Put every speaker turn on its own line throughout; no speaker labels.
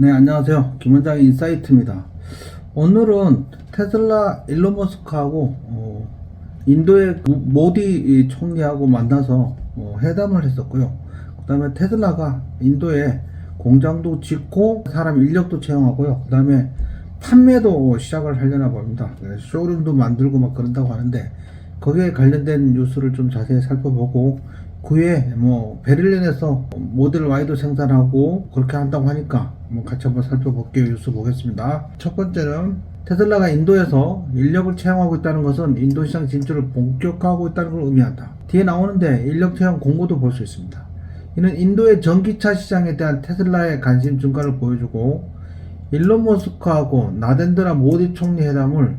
네, 안녕하세요. 김원장의 인사이트입니다. 오늘은 테슬라 일론 머스크하고 인도의 모디 총리하고 만나서 회담을 했었고요. 그 다음에 테슬라가 인도에 공장도 짓고 사람 인력도 채용하고요. 그 다음에 판매도 시작을 하려나 봅니다. 쇼룸도 만들고 막 그런다고 하는데 거기에 관련된 뉴스를 좀 자세히 살펴보고 그 외에 베를린에서 모델 Y도 생산하고 그렇게 한다고 하니까 같이 한번 살펴볼게요. 뉴스 보겠습니다. 첫 번째는 테슬라가 인도에서 인력을 채용하고 있다는 것은 인도 시장 진출을 본격화하고 있다는 걸 의미한다. 뒤에 나오는데 인력 채용 공고도 볼 수 있습니다. 이는 인도의 전기차 시장에 대한 테슬라의 관심 증가를 보여주고 일론 머스크하고 나렌드라 모디 총리 회담을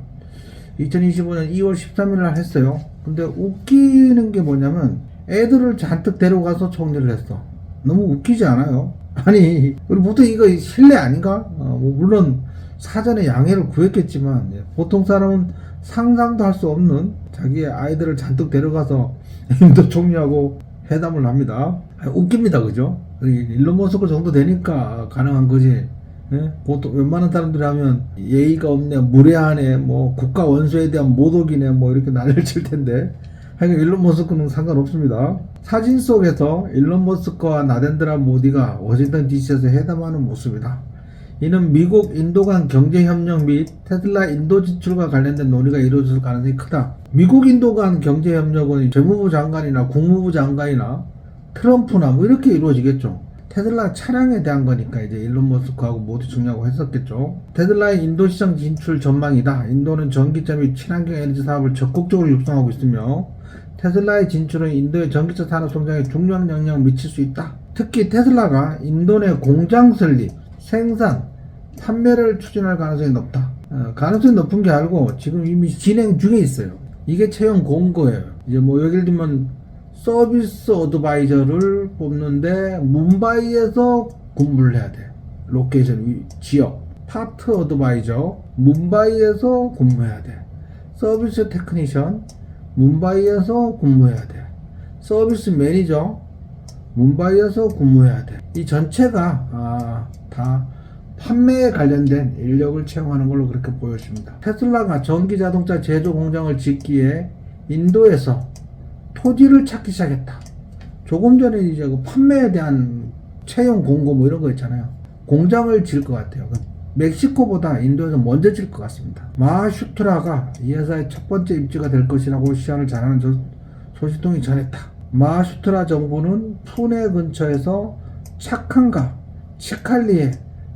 2025년 2월 13일 날 했어요. 근데 웃기는 게 뭐냐면 애들을 잔뜩 데려가서 총리를 했어. 너무 웃기지 않아요? 아니, 우리 보통 이거 실례 아닌가? 물론 사전에 양해를 구했겠지만 보통 사람은 상상도 할 수 없는 자기의 아이들을 잔뜩 데려가서 인도 총리하고 회담을 합니다. 웃깁니다, 그죠? 일론 머스크 정도 되니까 가능한 거지. 예? 보통 웬만한 사람들이 하면 예의가 없네, 무례하네, 국가 원수에 대한 모독이네, 이렇게 난리를 칠 텐데. 하여간 일론 머스크는 상관없습니다. 사진 속에서 일론 머스크와 나렌드라 모디가 워싱턴 DC에서 회담하는 모습이다. 이는 미국 인도 간 경제협력 및 테슬라 인도 진출과 관련된 논의가 이루어질 가능성이 크다. 미국 인도 간 경제협력은 재무부 장관이나 국무부 장관이나 트럼프나 이렇게 이루어지겠죠. 테슬라 차량에 대한 거니까 이제 일론 머스크하고 모디 총리하고 했었겠죠. 테슬라의 인도 시장 진출 전망이다. 인도는 전기차 및 친환경 에너지 사업을 적극적으로 육성하고 있으며 테슬라의 진출은 인도의 전기차 산업 성장에 중요한 영향을 미칠 수 있다. 특히 테슬라가 인도 내 공장 설립, 생산, 판매를 추진할 가능성이 높다. 가능성이 높은 게 아니고 지금 이미 진행 중에 있어요. 이게 채용 공고예요. 이제 예를 들면 서비스 어드바이저를 뽑는데 뭄바이에서 근무를 해야 돼. 로케이션 지역. 파트 어드바이저 뭄바이에서 근무해야 돼. 서비스 테크니션 뭄바이에서 근무해야 돼. 서비스 매니저 뭄바이에서 근무해야 돼. 이 전체가 다 판매에 관련된 인력을 채용하는 걸로 그렇게 보여집니다. 테슬라가 전기자동차 제조 공장을 짓기에 인도에서 토지를 찾기 시작했다. 조금 전에 이제 그 판매에 대한 채용 공고 이런 거 있잖아요. 공장을 지을 것 같아요. 멕시코보다 인도에서 먼저 질 것 같습니다. 마하슈트라가 이 회사의 첫 번째 입지가 될 것이라고 시안을 잘하는 소식통이 전했다. 마하슈트라 정부는 푸네 근처에서 차칸과 치칼리에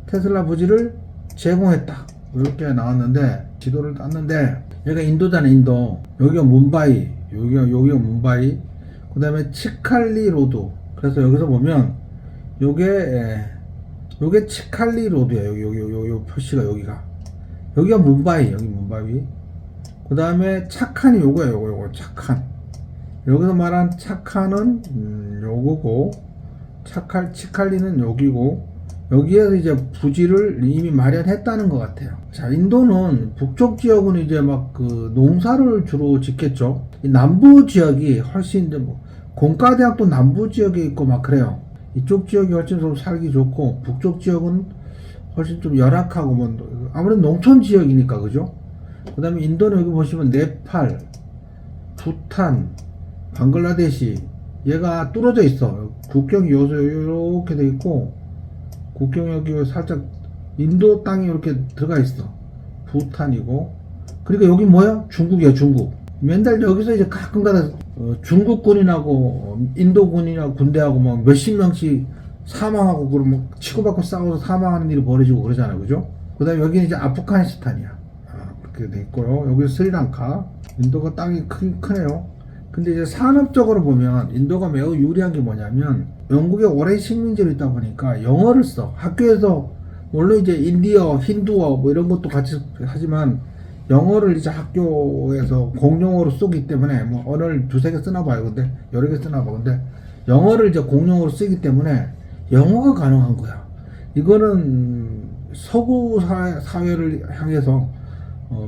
테슬라 부지를 제공했다. 이렇게 나왔는데 지도를 땄는데 여기가 인도잖아. 인도. 여기가 뭄바이, 여기가 뭄바이, 그 다음에 치칼리 로드. 그래서 여기서 보면 요게 치칼리 로드야. 여기 표시가 여기가 뭄바이, 여기 뭄바이. 그 다음에 차칸이 요거야. 요거 차칸. 여기서 말한 차칸은 요거고, 치칼리는 여기고, 여기에서 이제 부지를 이미 마련했다는 것 같아요. 자, 인도는 북쪽 지역은 이제 농사를 주로 짓겠죠. 이 남부 지역이 훨씬 이제 공과대학도 남부 지역에 있고 그래요. 이쪽 지역이 훨씬 좀 살기 좋고, 북쪽 지역은 훨씬 좀 열악하고, 아무래도 농촌 지역이니까, 그죠? 그 다음에 인도는 여기 보시면 네팔, 부탄, 방글라데시, 얘가 뚫어져 있어. 국경이 이렇게 돼 있고, 국경 여기 살짝 인도 땅이 이렇게 들어가 있어. 부탄이고. 그러니까 여기 뭐야? 중국이야, 중국. 맨날 여기서 이제 가끔가다 중국군인하고 인도군이나 군대하고 몇십 명씩 사망하고 그러면 치고받고 싸워서 사망하는 일이 벌어지고 그러잖아요, 그죠? 그 다음에 여기는 이제 아프가니스탄이야. 그렇게 돼 있고요. 여기 스리랑카. 인도가 땅이 크네요. 근데 이제 산업적으로 보면 인도가 매우 유리한 게 뭐냐면 영국에 오랜 식민지로 있다 보니까 영어를 써. 학교에서 물론 이제 인디어, 힌두어 이런 것도 같이 하지만 영어를 이제 학교에서 공용어로 쓰기 때문에 언어를 두세 개 쓰나 봐요. 근데 여러 개 쓰나 봐. 근데 영어를 이제 공용어로 쓰기 때문에 영어가 가능한 거야. 이거는 서구 사회를 향해서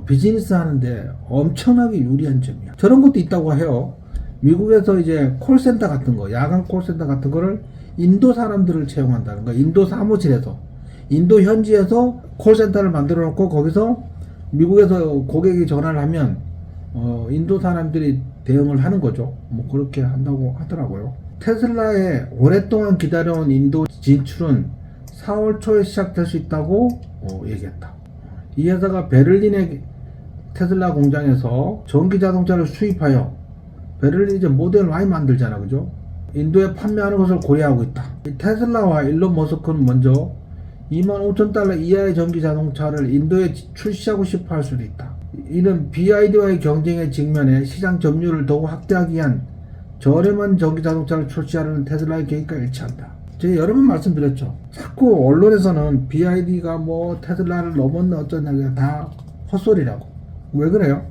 비즈니스 하는데 엄청나게 유리한 점이야. 저런 것도 있다고 해요. 미국에서 이제 콜센터 같은 거, 야간 콜센터 같은 거를 인도 사람들을 채용한다는 거야. 인도 사무실에서. 인도 현지에서 콜센터를 만들어 놓고 거기서 미국에서 고객이 전화를 하면 인도 사람들이 대응을 하는 거죠. 뭐 그렇게 한다고 하더라고요. 테슬라의 오랫동안 기다려온 인도 진출은 4월 초에 시작될 수 있다고 얘기했다. 이 회사가 베를린의 테슬라 공장에서 전기 자동차를 수입하여 베를린 이제 모델 많이 만들잖아, 그죠? 인도에 판매하는 것을 고려하고 있다. 테슬라와 일론 머스크는 먼저 25,000달러 이하의 전기 자동차를 인도에 출시하고 싶어 할 수도 있다. 이는 BYD와의 경쟁에 직면해 시장 점유율을 더욱 확대하기 위한 저렴한 전기 자동차를 출시하려는 테슬라의 계획과 일치한다. 제가 여러 번 말씀드렸죠. 자꾸 언론에서는 BYD가 뭐 테슬라를 넘었네 어쩌냐 다 헛소리라고. 왜 그래요?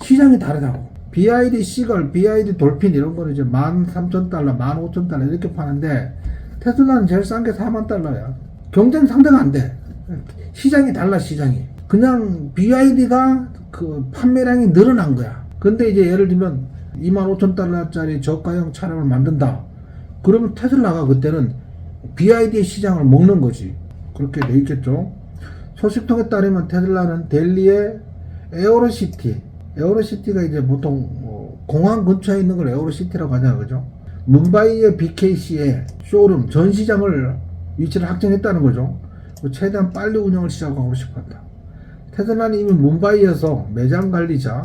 시장이 다르다고. BYD 시걸, BYD 돌핀 이런 거는 이제 13,000달러, 15,000달러 이렇게 파는데 테슬라는 제일 싼 게 40,000달러야. 경쟁 상대가 안 돼. 시장이 달라, 시장이. 그냥 BYD가 그 판매량이 늘어난 거야. 근데 이제 예를 들면 25,000달러짜리 저가형 차량을 만든다. 그러면 테슬라가 그때는 BYD의 시장을 먹는 거지. 그렇게 돼 있겠죠. 소식통에 따르면 테슬라는 델리의 에어로시티가 이제 보통 공항 근처에 있는 걸 에어로시티라고 하잖아요, 그죠? 뭄바이의 BKC에 쇼룸 전시장을 위치를 확정했다는 거죠. 최대한 빨리 운영을 시작하고 싶었다. 테슬라는 이미 뭄바이에서 매장 관리자,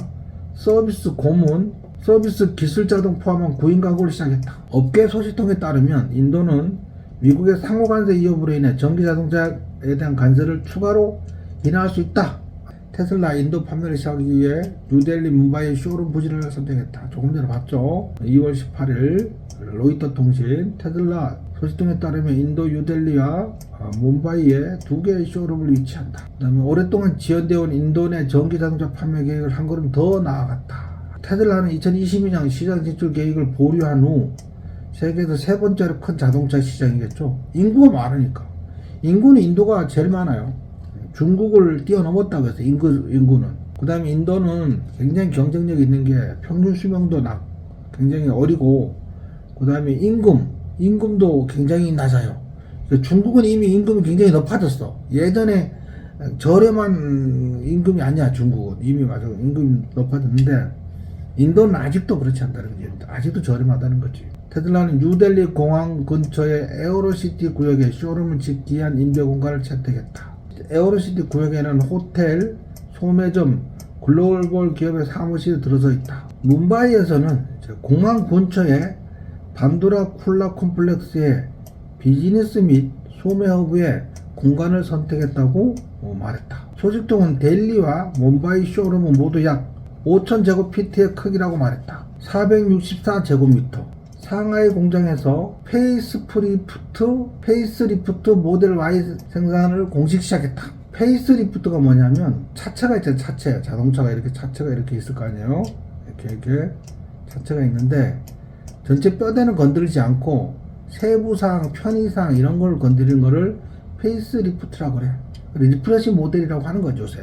서비스 고문, 서비스 기술자 등 포함한 구인 가구를 시작했다. 업계 소식통에 따르면 인도는 미국의 상호 관세 위협으로 인해 전기 자동차에 대한 관세를 추가로 인하할 수 있다. 테슬라 인도 판매를 시작하기 위해 뉴델리 뭄바이 쇼룸 부지를 선택했다. 조금 전에 봤죠. 2월 18일 로이터 통신 테슬라 소식통에 따르면 인도 뉴델리와 뭄바이에 2개의 쇼룸을 위치한다. 그 다음에 오랫동안 지연되어 온 인도 내 전기 자동차 판매 계획을 한 걸음 더 나아갔다. 테슬라는 2022년 시장 진출 계획을 보류한 후 세계에서 세 번째로 큰 자동차 시장이겠죠. 인구가 많으니까. 인구는 인도가 제일 많아요. 중국을 뛰어넘었다고 해서 인구는. 그 다음에 인도는 굉장히 경쟁력 있는 게 평균 수명도 굉장히 어리고, 그 다음에 임금도 굉장히 낮아요. 중국은 이미 임금이 굉장히 높아졌어. 예전에 저렴한 임금이 아니야. 중국은 이미 맞아 임금이 높아졌는데 인도는 아직도 그렇지 않다는 거지. 아직도 저렴하다는 거지. 테슬라는 뉴델리 공항 근처의 에어로시티 구역에 쇼룸을 짓기 위한 인도 공간을 채택했다. 에어로시티 구역에는 호텔, 소매점, 글로벌 기업의 사무실이 들어서 있다. 뭄바이에서는 공항 근처에 반도라 쿨라 콤플렉스의 비즈니스 및 소매허브에 공간을 선택했다고 말했다. 소식통은 델리와 뭄바이 쇼룸은 모두 약 5,000제곱피트의 크기라고 말했다. 464제곱미터. 상하이 공장에서 페이스리프트 모델 Y 생산을 공식 시작했다. 페이스리프트가 뭐냐면 차체가 있잖아요. 차체. 자동차가 이렇게 차체가 이렇게 있을 거 아니에요. 이렇게 차체가 있는데 전체 뼈대는 건드리지 않고 세부사항, 편의사항 이런 걸 건드리는 거를 페이스리프트라고 그래. 리프레시 모델이라고 하는 거죠, 요새.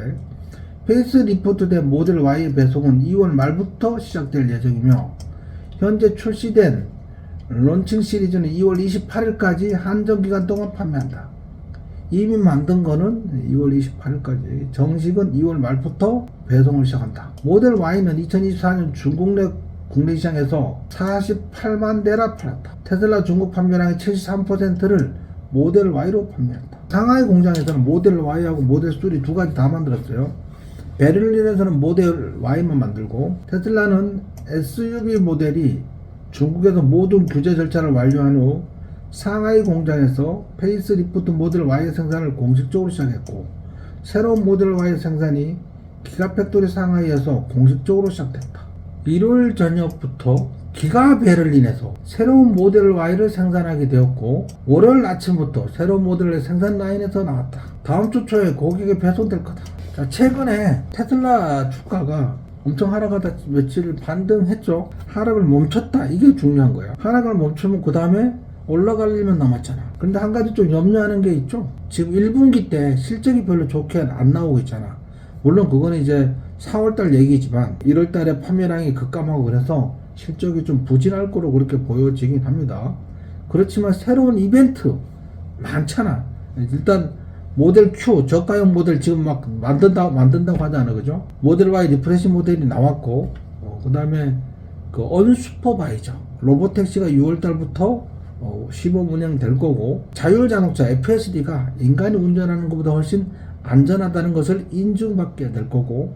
페이스리프트된 모델 Y의 배송은 2월 말부터 시작될 예정이며 현재 출시된 론칭 시리즈는 2월 28일까지 한정기간 동안 판매한다. 이미 만든 거는 2월 28일까지, 정식은 2월 말부터 배송을 시작한다. 모델 Y는 2024년 중국 내 국내 시장에서 48만 대나 팔았다. 테슬라 중국 판매량의 73%를 모델 Y로 판매한다. 상하이 공장에서는 모델 Y하고 모델 3 두 가지 다 만들었어요. 베를린에서는 모델 Y만 만들고, 테슬라는 SUV 모델이 중국에서 모든 규제 절차를 완료한 후 상하이 공장에서 페이스리프트 모델 Y의 생산을 공식적으로 시작했고, 새로운 모델 Y의 생산이 기가팩토리 상하이에서 공식적으로 시작됐다. 일요일 저녁부터 기가 베를린에서 새로운 모델 Y를 생산하게 되었고, 월요일 아침부터 새로운 모델의 생산 라인에서 나왔다. 다음 주 초에 고객에 배송될 거다. 자, 최근에 테슬라 주가가 엄청 하락하다 며칠 반등했죠. 하락을 멈췄다. 이게 중요한 거야. 하락을 멈추면 그 다음에 올라갈 일만 남았잖아. 근데 한 가지 좀 염려하는 게 있죠. 지금 1분기 때 실적이 별로 좋게 안 나오고 있잖아. 물론 그건 이제 4월달 얘기지만 1월달에 판매량이 급감하고 그래서 실적이 좀 부진할 거로 그렇게 보여지긴 합니다. 그렇지만 새로운 이벤트 많잖아. 일단 모델 Q 저가형 모델 지금 막 만든다고 하잖아, 그죠? 모델 Y 리프레시 모델이 나왔고, 그 다음에 그 언슈퍼바이저 로보택시가 6월달부터 시범 운영될 거고, 자율자동차 FSD가 인간이 운전하는 것보다 훨씬 안전하다는 것을 인증받게 될 거고,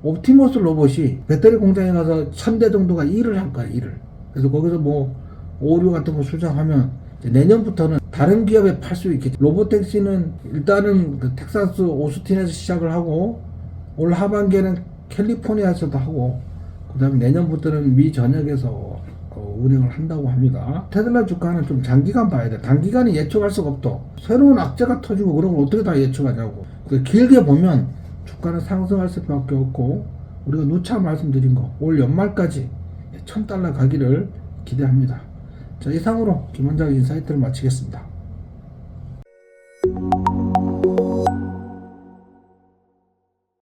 옵티머스 로봇이 배터리 공장에 가서 1000대 정도가 일을 할 거야, 일을. 그래서 거기서 뭐 오류 같은 거 수정하면 이제 내년부터는 다른 기업에 팔 수 있겠지. 로보택시는 일단은 그 텍사스 오스틴에서 시작을 하고, 올 하반기에는 캘리포니아에서도 하고, 그 다음에 내년부터는 미 전역에서 운영을 한다고 합니다. 테슬라 주가는 좀 장기간 봐야 돼. 단기간에 예측할 수가 없어. 새로운 악재가 터지고 그런 걸 어떻게 다 예측하냐고. 길게 보면 주가는 상승할 수밖에 없고, 우리가 누차 말씀드린 거 올 연말까지 $1000 가기를 기대합니다. 자, 이상으로 김원장 인사이트를 마치겠습니다.